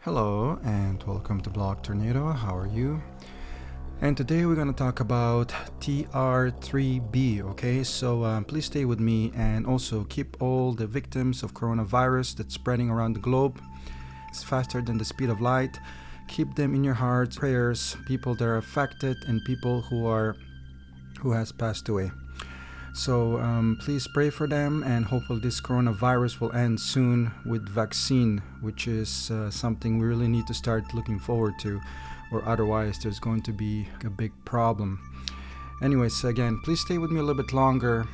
Hello and welcome to Blog Tornado. How are you? And today we're going to talk about TR-3B. Okay, so please stay with me and also keep all the victims of coronavirus that's spreading around the globe. It's faster than the speed of light. Keep them in your hearts, prayers, people that are affected and people who has passed away. So please pray for them, and hopefully this coronavirus will end soon with vaccine, which is something we really need to start looking forward to, or otherwise there's going to be a big problem. Anyways, again, please stay with me a little bit longer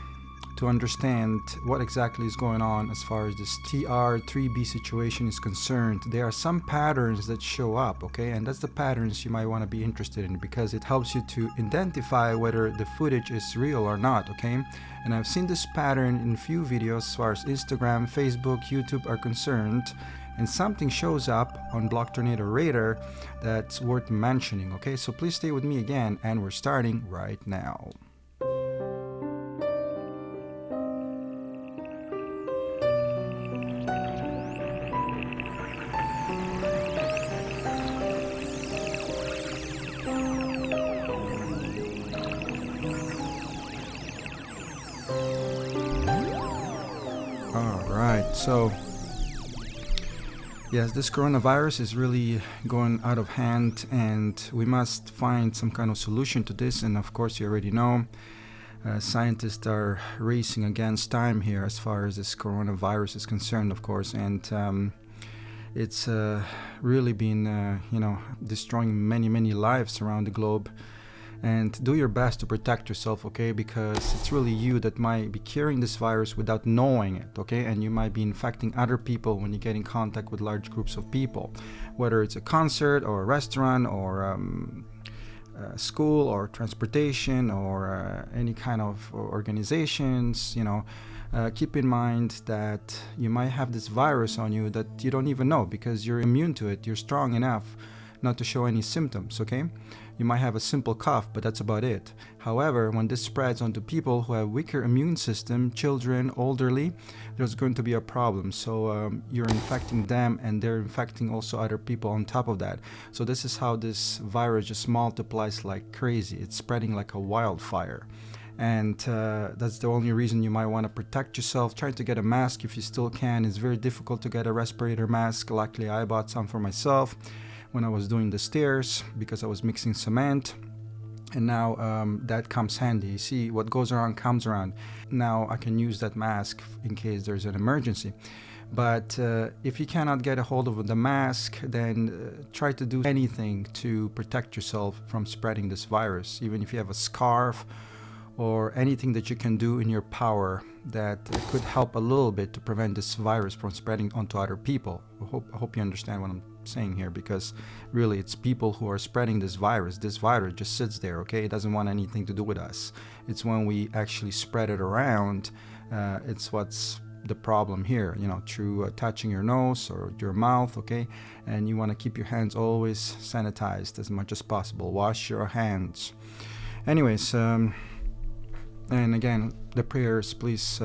to understand what exactly is going on as far as this TR-3B situation is concerned. There are some patterns that show up, okay, and that's the patterns you might want to be interested in, because it helps you to identify whether the footage is real or not, okay. And I've seen this pattern in few videos as far as Instagram, Facebook, YouTube are concerned, and something shows up on Blog Tornado radar that's worth mentioning, okay. So please stay with me again, and we're starting right now. So, yes, this coronavirus is really going out of hand, and we must find some kind of solution to this. And of course, you already know, scientists are racing against time here as far as this coronavirus is concerned, of course. And it's really been, destroying many lives around the globe. And do your best to protect yourself, okay, because it's really you that might be carrying this virus without knowing it, okay, and you might be infecting other people when you get in contact with large groups of people, whether it's a concert or a restaurant or a school or transportation or any kind of organizations. Keep in mind that you might have this virus on you that you don't even know, because you're immune to it. You're strong enough not to show any symptoms, okay? You might have a simple cough, but that's about it. However, when this spreads onto people who have weaker immune system, children, elderly, there's going to be a problem. So you're infecting them, and they're infecting also other people on top of that. So this is how this virus just multiplies like crazy. It's spreading like a wildfire. And that's the only reason you might want to protect yourself. Try to get a mask if you still can. It's very difficult to get a respirator mask. Luckily, I bought some for myself when I was doing the stairs, because I was mixing cement, and now that comes handy. You see, what goes around comes around. Now I can use that mask in case there's an emergency. But if you cannot get a hold of the mask, then try to do anything to protect yourself from spreading this virus, even if you have a scarf or anything that you can do in your power that could help a little bit to prevent this virus from spreading onto other people. I hope you understand what I'm saying here, because really it's people who are spreading this virus. This virus just sits there, okay? It doesn't want anything to do with us. It's when we actually spread it around, it's what's the problem here, through touching your nose or your mouth, okay? And you want to keep your hands always sanitized as much as possible. Wash your hands. Anyways, and again, the prayers, please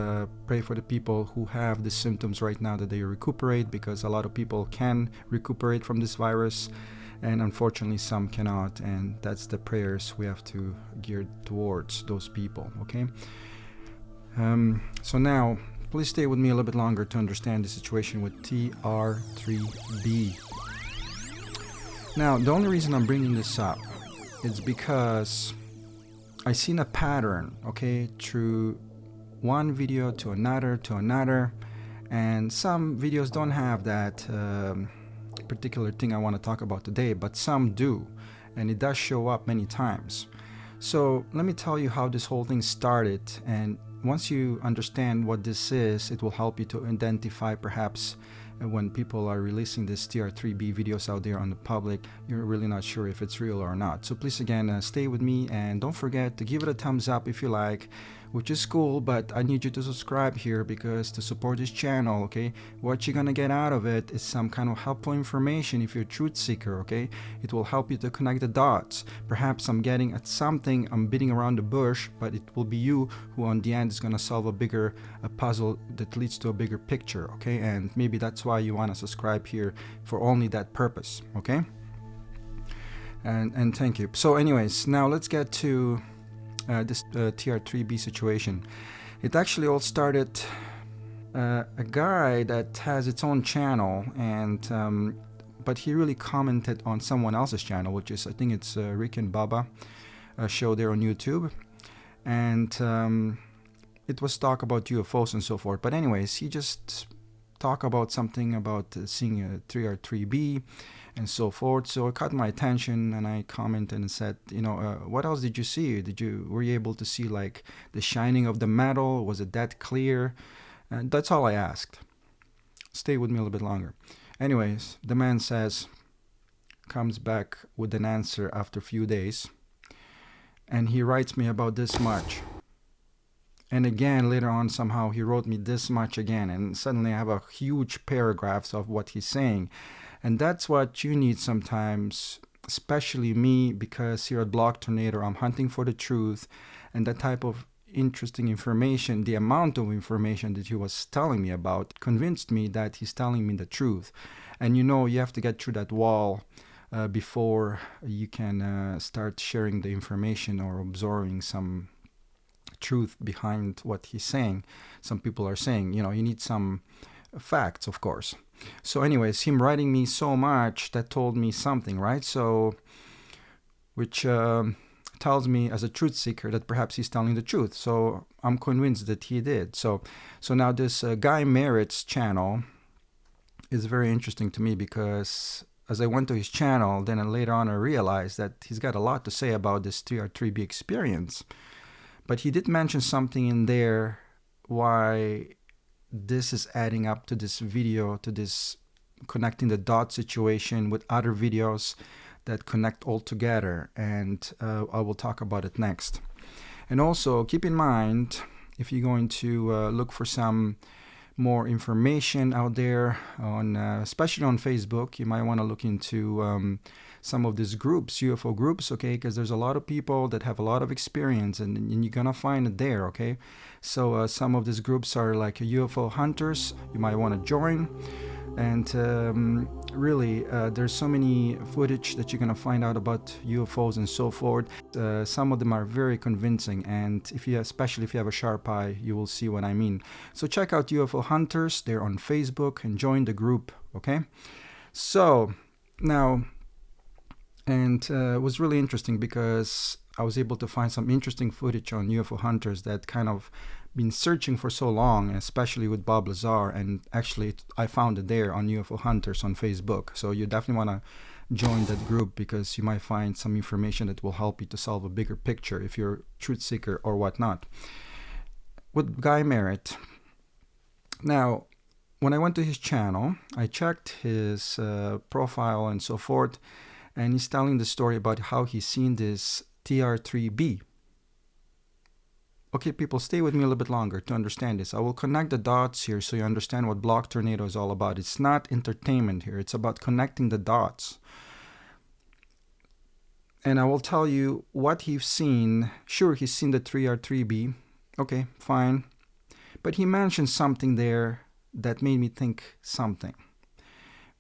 pray for the people who have the symptoms right now, that they recuperate, because a lot of people can recuperate from this virus, and unfortunately some cannot, and that's the prayers we have to gear towards those people, okay? So now, please stay with me a little bit longer to understand the situation with TR-3B. Now, the only reason I'm bringing this up is because I seen a pattern, okay, through one video to another, and some videos don't have that particular thing I want to talk about today, but some do, and it does show up many times. So let me tell you how this whole thing started, and once you understand what this is, it will help you to identify perhaps when people are releasing this TR-3B videos out there on the public, you're really not sure if it's real or not. So please again, stay with me, and don't forget to give it a thumbs up if you like. which is cool, but I need you to subscribe here because to support this channel, okay? What you're gonna get out of it is some kind of helpful information if you're a truth seeker, okay? It will help you to connect the dots. Perhaps I'm getting at something, I'm beating around the bush, but it will be you who on the end is gonna solve a puzzle that leads to a bigger picture, okay? And maybe that's why you wanna subscribe here for only that purpose, okay? And thank you. So anyways, now let's get to this TR-3B situation. It actually all started a guy that has its own channel, and but he really commented on someone else's channel, which is, I think it's Rick and Baba show there on YouTube, and it was talk about UFOs and so forth. But anyways, he just talked about something about seeing a TR-3B and so forth. So it caught my attention, and I commented and said, you know, what else did you see? Were you able to see like the shining of the metal? Was it that clear? And that's all I asked. Stay with me a little bit longer. Anyways, the man comes back with an answer after a few days, and he writes me about this much. And again, later on, somehow he wrote me this much again, and suddenly I have a huge paragraphs of what he's saying. And that's what you need sometimes, especially me, because here at Blog Tornado, I'm hunting for the truth, and that type of interesting information, the amount of information that he was telling me about, convinced me that he's telling me the truth. And you know, you have to get through that wall before you can start sharing the information or absorbing some truth behind what he's saying. Some people are saying, you know, you need some facts, of course. So anyways, him writing me so much, that told me something, right? So, which tells me as a truth seeker that perhaps he's telling the truth. So I'm convinced that he did. So now this Guy Merritt's channel is very interesting to me, because as I went to his channel, then later on I realized that he's got a lot to say about this TR-3B experience. But he did mention something in there why this is adding up to this video, to this connecting the dot situation with other videos that connect all together, and I will talk about it next. And also keep in mind, if you're going to look for some more information out there on especially on Facebook, you might want to look into some of these groups, UFO groups, okay, because there's a lot of people that have a lot of experience, and you're gonna find it there, okay? So some of these groups are like UFO hunters, you might want to join. And really, there's so many footage that you're gonna find out about UFOs and so forth. Some of them are very convincing, and especially if you have a sharp eye, you will see what I mean. So check out UFO Hunters, they're on Facebook, and join the group, okay? So now, and it was really interesting because I was able to find some interesting footage on UFO Hunters that kind of been searching for so long, especially with Bob Lazar, and actually I found it there on UFO Hunters on Facebook. So you definitely want to join that group, because you might find some information that will help you to solve a bigger picture if you're a truth seeker or whatnot. With Guy Merritt, now when I went to his channel, I checked his profile and so forth, and he's telling the story about how he's seen this TR-3B. Okay, people, stay with me a little bit longer to understand this. I will connect the dots here so you understand what Blog Tornado is all about. It's not entertainment here. It's about connecting the dots. And I will tell you what he's seen. Sure, he's seen the TR-3B. Okay, fine. But he mentioned something there that made me think something,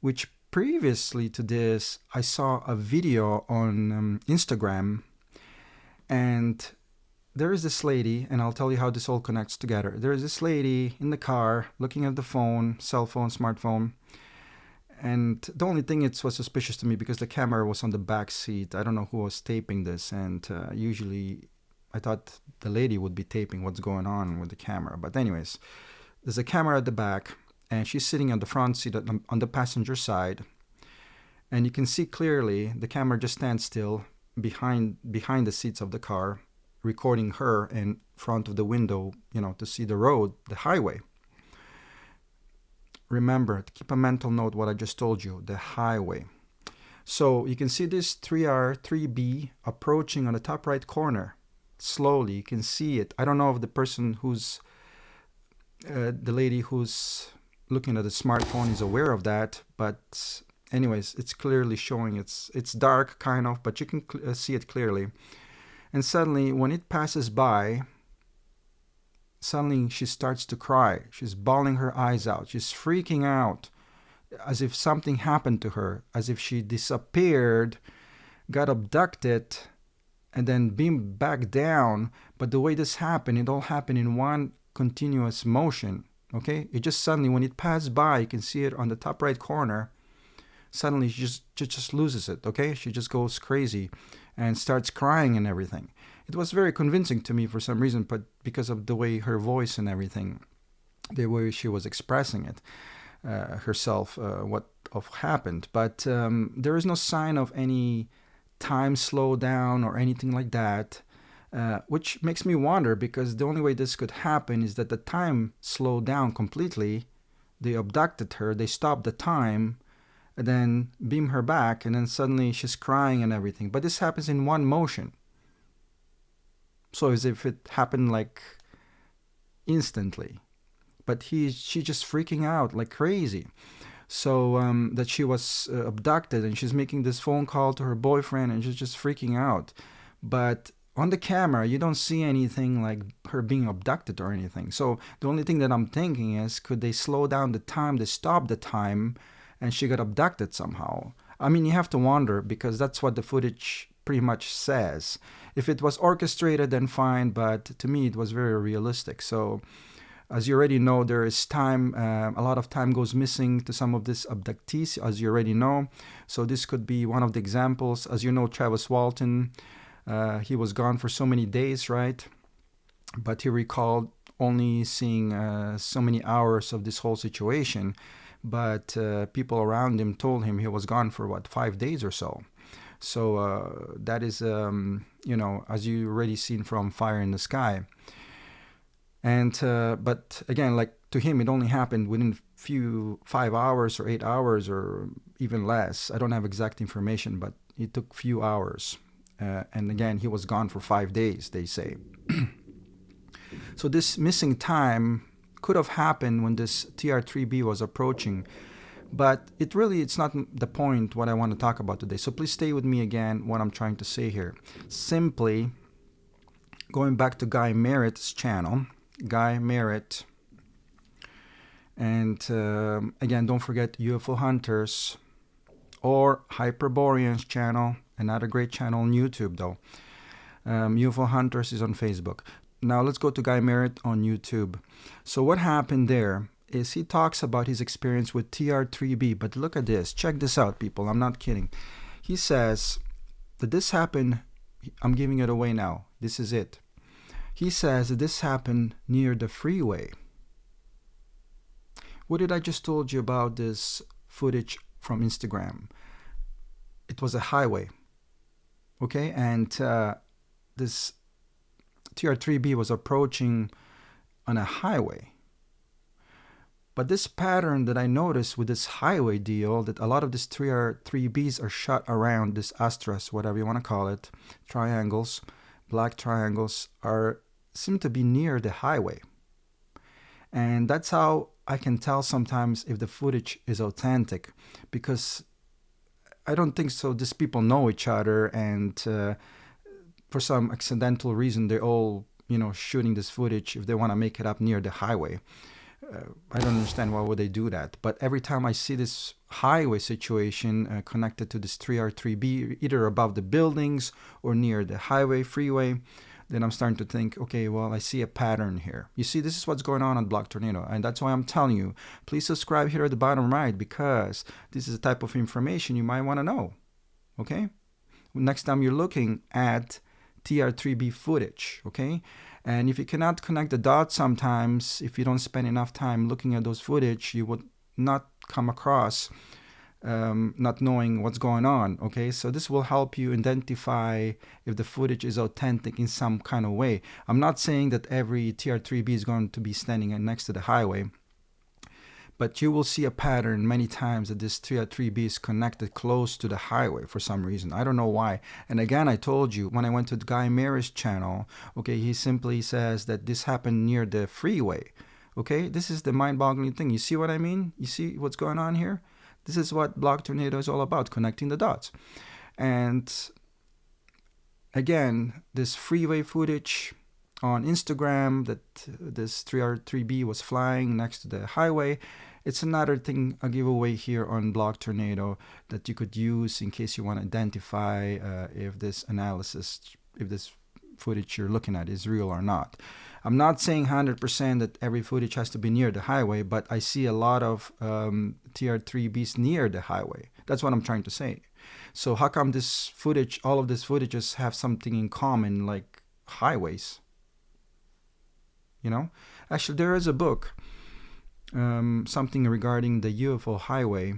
which previously to this, I saw a video on Instagram, and there is this lady, and I'll tell you how this all connects together. There is this lady in the car looking at the phone, cell phone, smartphone, and the only thing it was suspicious to me because the camera was on the back seat. I don't know who was taping this, and usually I thought the lady would be taping what's going on with the camera. But anyways, there's a camera at the back, and she's sitting on the front seat on the passenger side, and you can see clearly the camera just stands still behind the seats of the car, recording her in front of the window, you know, to see the road, the highway. Remember, keep a mental note what I just told you, the highway. So you can see this TR-3B approaching on the top right corner, slowly. You can see it. I don't know if the person who's the lady who's looking at the smartphone is aware of that, but anyways, it's clearly showing. It's dark kind of, but you can see it clearly. And suddenly, when it passes by, suddenly she starts to cry. She's bawling her eyes out. She's freaking out, as if something happened to her, as if she disappeared, got abducted, and then beamed back down. But the way this happened, it all happened in one continuous motion. Okay, it just suddenly, when it passed by, you can see it on the top right corner. Suddenly, she just loses it. Okay, she just goes crazy and starts crying and everything. It was very convincing to me for some reason, but because of the way her voice and everything, the way she was expressing it herself, what happened. But there is no sign of any time slowdown or anything like that, which makes me wonder, because the only way this could happen is that the time slowed down completely. They abducted her, they stopped the time, and then beam her back, and then suddenly she's crying and everything. But this happens in one motion. So as if it happened like instantly. But she just freaking out like crazy. So that she was abducted, and she's making this phone call to her boyfriend, and she's just freaking out. But on the camera, you don't see anything like her being abducted or anything. So the only thing that I'm thinking is, could they slow down the time, they stop the time, and she got abducted somehow? I mean, you have to wonder, because that's what the footage pretty much says. If it was orchestrated, then fine, but to me it was very realistic. So as you already know, there is time, a lot of time goes missing to some of these abductees, as you already know. So this could be one of the examples. As you know, Travis Walton, he was gone for so many days, right? But he recalled only seeing so many hours of this whole situation. But people around him told him he was gone for 5 days or so. So that is, as you already seen from Fire in the Sky. And but again, like to him, it only happened within 5 hours or 8 hours or even less. I don't have exact information, but it took few hours. And again, he was gone for 5 days, they say. So this missing time could have happened when this TR-3B was approaching. But it's not the point what I want to talk about today. So please stay with me again, what I'm trying to say here. Simply, going back to Guy Merritt's channel, Guy Merritt. And again, don't forget UFO Hunters or Hyperborean's channel, another great channel on YouTube though. UFO Hunters is on Facebook. Now let's go to Guy Merritt on YouTube. So what happened there is he talks about his experience with TR-3B. But look at this. Check this out, people. I'm not kidding. He says that this happened. I'm giving it away now. This is it. He says that this happened near the freeway. What did I just told you about this footage from Instagram? It was a highway. Okay? And this TR-3B was approaching on a highway. But this pattern that I noticed with this highway deal, that a lot of these TR-3Bs are shot around this astras, whatever you want to call it, triangles, black triangles, seem to be near the highway. And that's how I can tell sometimes if the footage is authentic, because I don't think so. These people know each other, and for some accidental reason, they're all, shooting this footage if they want to make it up near the highway. I don't understand why would they do that. But every time I see this highway situation connected to this TR-3B, either above the buildings or near the highway, freeway, then I'm starting to think, okay, well, I see a pattern here. You see, this is what's going on Block Tornado. And that's why I'm telling you, please subscribe here at the bottom right, because this is the type of information you might want to know. Okay? Next time you're looking at TR-3B footage, okay? And if you cannot connect the dots sometimes, if you don't spend enough time looking at those footage, you would not come across not knowing what's going on, okay? So this will help you identify if the footage is authentic in some kind of way. I'm not saying that every TR-3B is going to be standing next to the highway, But you will see a pattern many times that this TR-3B is connected close to the highway for some reason. I don't know why. And again, I told you, when I went to Guy Mary's channel, okay, he simply says that this happened near the freeway. Okay, this is the mind-boggling thing. You see what I mean? You see what's going on here? This is what Block Tornado is all about, connecting the dots. And again, this freeway footage on Instagram that this TR-3B was flying next to the highway, it's another thing, a giveaway here on Block Tornado that you could use in case you want to identify if this analysis, if this footage you're looking at is real or not. I'm not saying 100% that every footage has to be near the highway, but I see a lot of TR-3Bs near the highway. That's what I'm trying to say. So how come this footage, all of these footages have something in common, like highways? You know, actually there is a book, something regarding the UFO highway,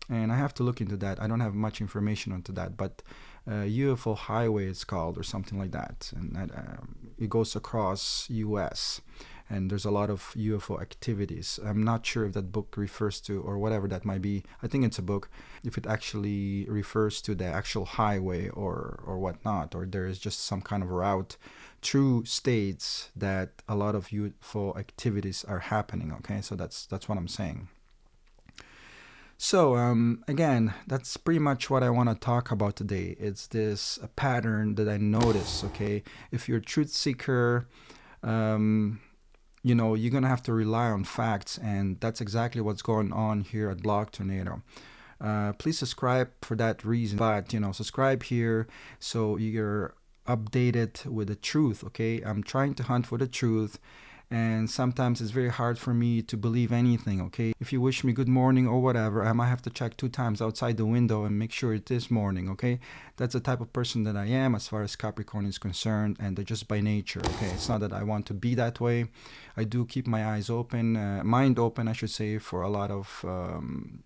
and I have to look into that. I don't have much information onto that, but UFO highway is called, or something like that, and that, it goes across US, and there's a lot of UFO activities. I'm not sure if that book refers to, or whatever that might be, I think it's a book, if it actually refers to the actual highway or whatnot, or there is just some kind of route through states that a lot of UFO activities are happening. Okay, so that's what I'm saying. So again, that's pretty much what I want to talk about today. It's this pattern that I notice. Okay, if you're a truth seeker, you know, you're gonna have to rely on facts, and that's exactly what's going on here at Block Tornado. Please subscribe for that reason, but you know, subscribe here so you're updated with the truth. Okay, I'm trying to hunt for the truth, and sometimes it's very hard for me to believe anything. Okay, if you wish me good morning or whatever, I might have to check 2 times outside the window and make sure it is morning. Okay, that's the type of person that I am as far as Capricorn is concerned, and they're just by nature. Okay, it's not that I want to be that way. I do keep my eyes open, mind open I should say, for a lot of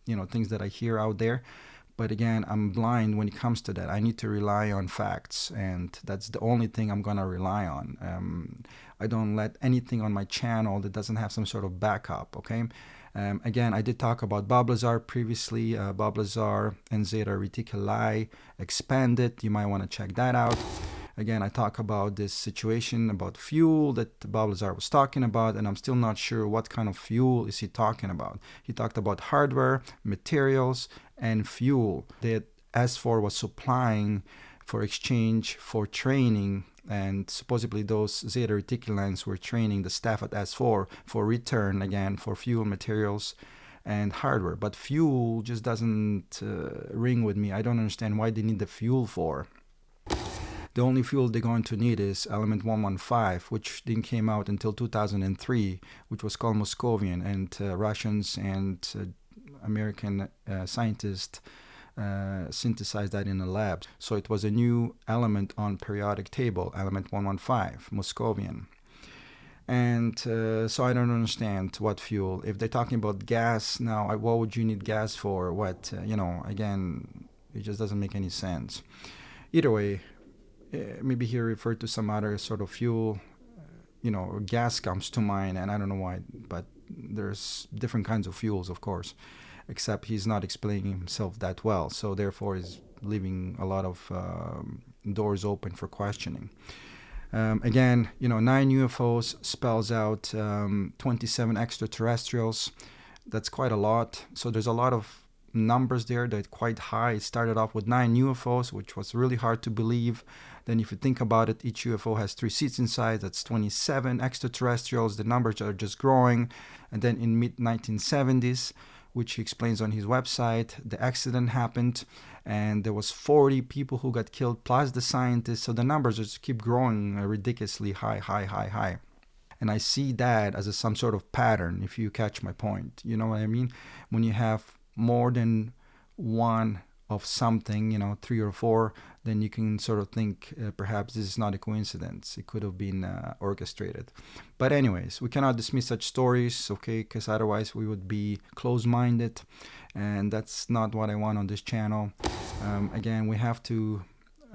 you know, things that I hear out there. But again, I'm blind when it comes to that. I need to rely on facts, and that's the only thing I'm gonna rely on. I don't let anything on my channel that doesn't have some sort of backup. Okay. Again, I did talk about Bob Lazar previously. Bob Lazar and Zeta Reticuli expanded. You might want to check that out. Again, I talk about this situation about fuel that Bob Lazar was talking about, and I'm still not sure what kind of fuel is he talking about. He talked about hardware, materials, and fuel that S4 was supplying for exchange for training, and supposedly those Zeta Reticulans were training the staff at S4 for return, again, for fuel, materials, and hardware. But fuel just doesn't ring with me. I don't understand why they need the fuel for. The only fuel they're going to need is element 115, which didn't came out until 2003, which was called Moscovian, and Russians and American scientists synthesized that in a lab. So it was a new element on periodic table, element 115, Moscovian. And so I don't understand what fuel. If they're talking about gas now, what would you need gas for? What, you know, again, it just doesn't make any sense. Either way, maybe he referred to some other sort of fuel, you know, gas comes to mind, and I don't know why, but there's different kinds of fuels, of course, except he's not explaining himself that well, so therefore he's leaving a lot of doors open for questioning. Again, you know, 9 UFOs spells out 27 extraterrestrials. That's quite a lot. So there's a lot of numbers there that are quite high. It started off with 9 UFOs, which was really hard to believe. Then if you think about it, each UFO has 3 seats inside. That's 27 extraterrestrials. The numbers are just growing. And then in mid-1970s, which he explains on his website, the accident happened, and there was 40 people who got killed, plus the scientists. So the numbers just keep growing ridiculously high. And I see that as some sort of pattern, if you catch my point. You know what I mean? When you have more than one of something, you know, 3 or 4, then you can sort of think perhaps this is not a coincidence. It could have been orchestrated. But anyways, we cannot dismiss such stories, okay, because otherwise we would be close-minded, and that's not what I want on this channel. Again, we have to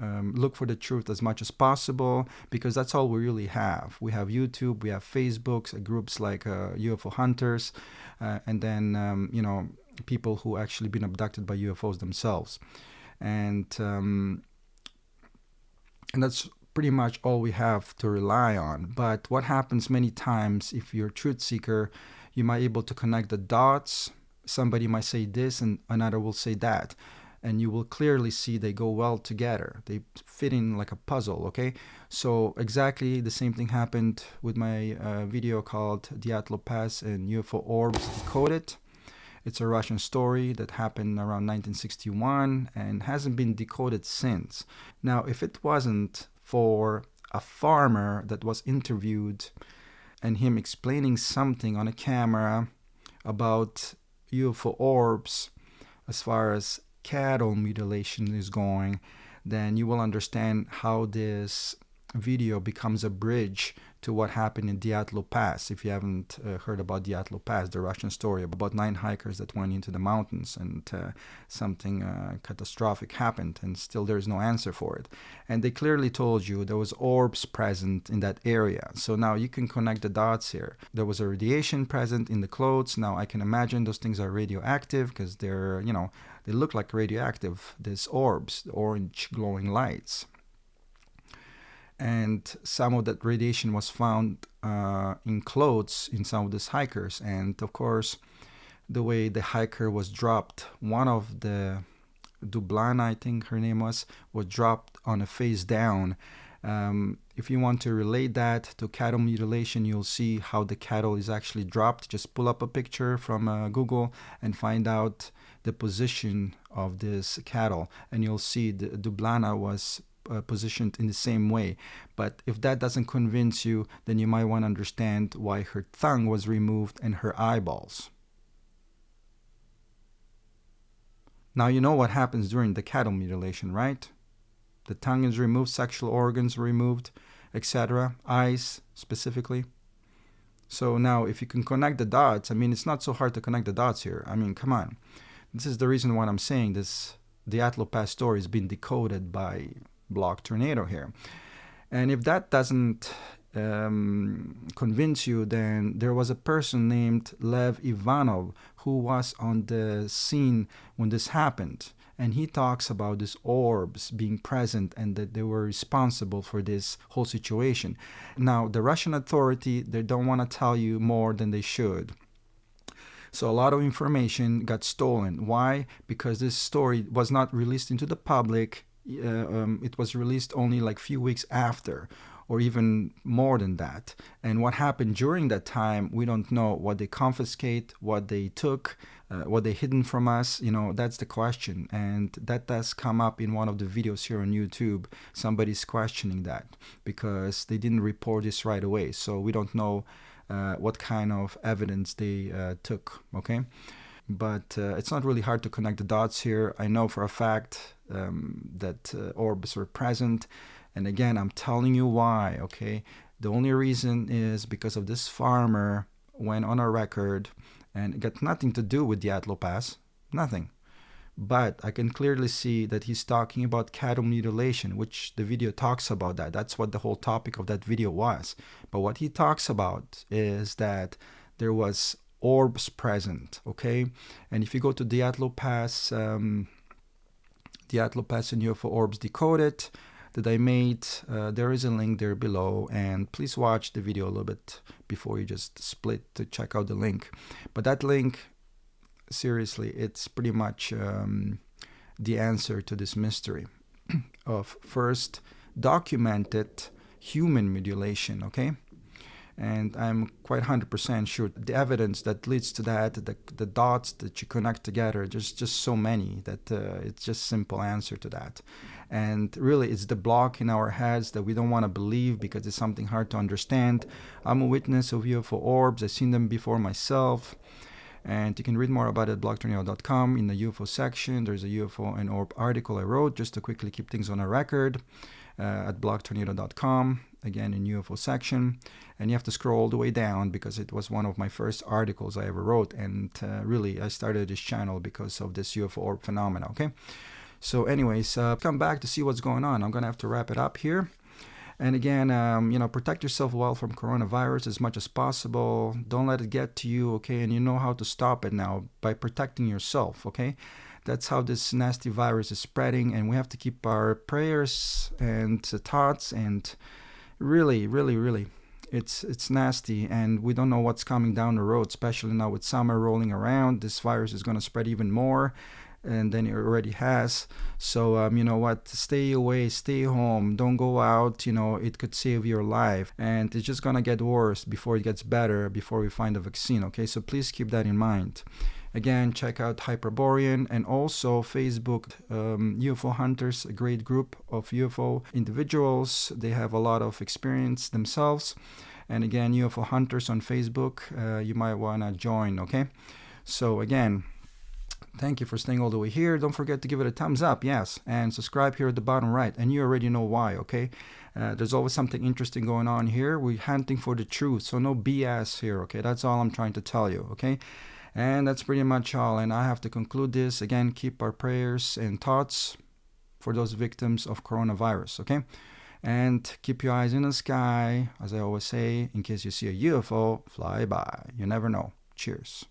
look for the truth as much as possible, because that's all we really have. We have YouTube, we have Facebooks, groups like UFO hunters, and then people who actually been abducted by UFOs themselves, and that's pretty much all we have to rely on. But what happens many times, if you're a truth seeker, you might be able to connect the dots. Somebody might say this and another will say that, and you will clearly see they go well together. They fit in like a puzzle, okay? So exactly the same thing happened with my video called Dyatlov Pass and UFO Orbs Decoded. It's a Russian story that happened around 1961 and hasn't been decoded since. Now, if it wasn't for a farmer that was interviewed and him explaining something on a camera about UFO orbs as far as cattle mutilation is going, then you will understand how this video becomes a bridge to what happened in Dyatlov Pass. If you haven't heard about Dyatlov Pass, the Russian story about 9 hikers that went into the mountains and something catastrophic happened, and still there's no answer for it. And they clearly told you there was orbs present in that area. So now you can connect the dots here. There was a radiation present in the clothes. Now I can imagine those things are radioactive because they're, they look like radioactive, these orbs, the orange glowing lights. And some of that radiation was found in clothes in some of these hikers. And of course, the way the hiker was dropped, one of the Dublana, I think her name was dropped on a face down. If you want to relate that to cattle mutilation, you'll see how the cattle is actually dropped. Just pull up a picture from Google and find out the position of this cattle, and you'll see the Dublana was positioned in the same way. But if that doesn't convince you, then you might want to understand why her tongue was removed and her eyeballs. Now you know what happens during the cattle mutilation, right? The tongue is removed, sexual organs removed, etc. Eyes specifically. So now if you can connect the dots, I mean, it's not so hard to connect the dots here. I mean, come on. This is the reason why I'm saying this. The Dyatlov Pass story has been decoded by Block Tornado here. And if that doesn't convince you, then there was a person named Lev Ivanov who was on the scene when this happened, and he talks about these orbs being present and that they were responsible for this whole situation. Now the Russian authority, they don't want to tell you more than they should. So a lot of information got stolen. Why? Because this story was not released into the public. It was released only like few weeks after, or even more than that. And what happened during that time, we don't know. What they confiscate, what they took, what they hidden from us, that's the question. And that does come up in one of the videos here on YouTube. Somebody's questioning that because they didn't report this right away. So we don't know what kind of evidence they took, okay? But it's not really hard to connect the dots here. I know for a fact that orbs were present. And again, I'm telling you why, okay? The only reason is because of this farmer went on a record, and it got nothing to do with the Dyatlov Pass, nothing. But I can clearly see that he's talking about cattle mutilation, which the video talks about that. That's what the whole topic of that video was. But what he talks about is that there was orbs present, okay? And if you go to Dyatlov Pass, Dyatlov Pass and UFO Orbs Decoded that I made, there is a link there below, and please watch the video a little bit before you just split to check out the link. But that link, seriously, it's pretty much the answer to this mystery of first documented human mutilation, okay? And I'm quite 100% sure the evidence that leads to that, the dots that you connect together, there's just so many that it's just simple answer to that. And really, it's the block in our heads that we don't want to believe because it's something hard to understand. I'm a witness of UFO orbs. I've seen them before myself. And you can read more about it at blogtornado.com. In the UFO section, there's a UFO and orb article I wrote just to quickly keep things on a record at blogtornado.com, again in UFO section. And you have to scroll all the way down because it was one of my first articles I ever wrote. And really, I started this channel because of this UFO orb phenomena, okay? So anyways, come back to see what's going on. I'm gonna have to wrap it up here. And again, protect yourself well from coronavirus as much as possible. Don't let it get to you, okay? And you know how to stop it now by protecting yourself, okay? That's how this nasty virus is spreading, and we have to keep our prayers and thoughts. And really, really, really, it's nasty, and we don't know what's coming down the road, especially now with summer rolling around. This virus is going to spread even more, and then it already has. So you know what, stay away, stay home, don't go out. It could save your life, and it's just gonna get worse before it gets better, before we find a vaccine. Okay, so please keep that in mind. Again, check out Hyperborean and also Facebook, UFO Hunters, a great group of UFO individuals. They have a lot of experience themselves. And again, UFO Hunters on Facebook, you might want to join, okay? So again, thank you for staying all the way here. Don't forget to give it a thumbs up, yes, and subscribe here at the bottom right. And you already know why, okay? There's always something interesting going on here. We're hunting for the truth, so no BS here, okay? That's all I'm trying to tell you, okay? And that's pretty much all. And I have to conclude this. Again, keep our prayers and thoughts for those victims of coronavirus, okay? And keep your eyes in the sky, as I always say, in case you see a UFO fly by. You never know. Cheers.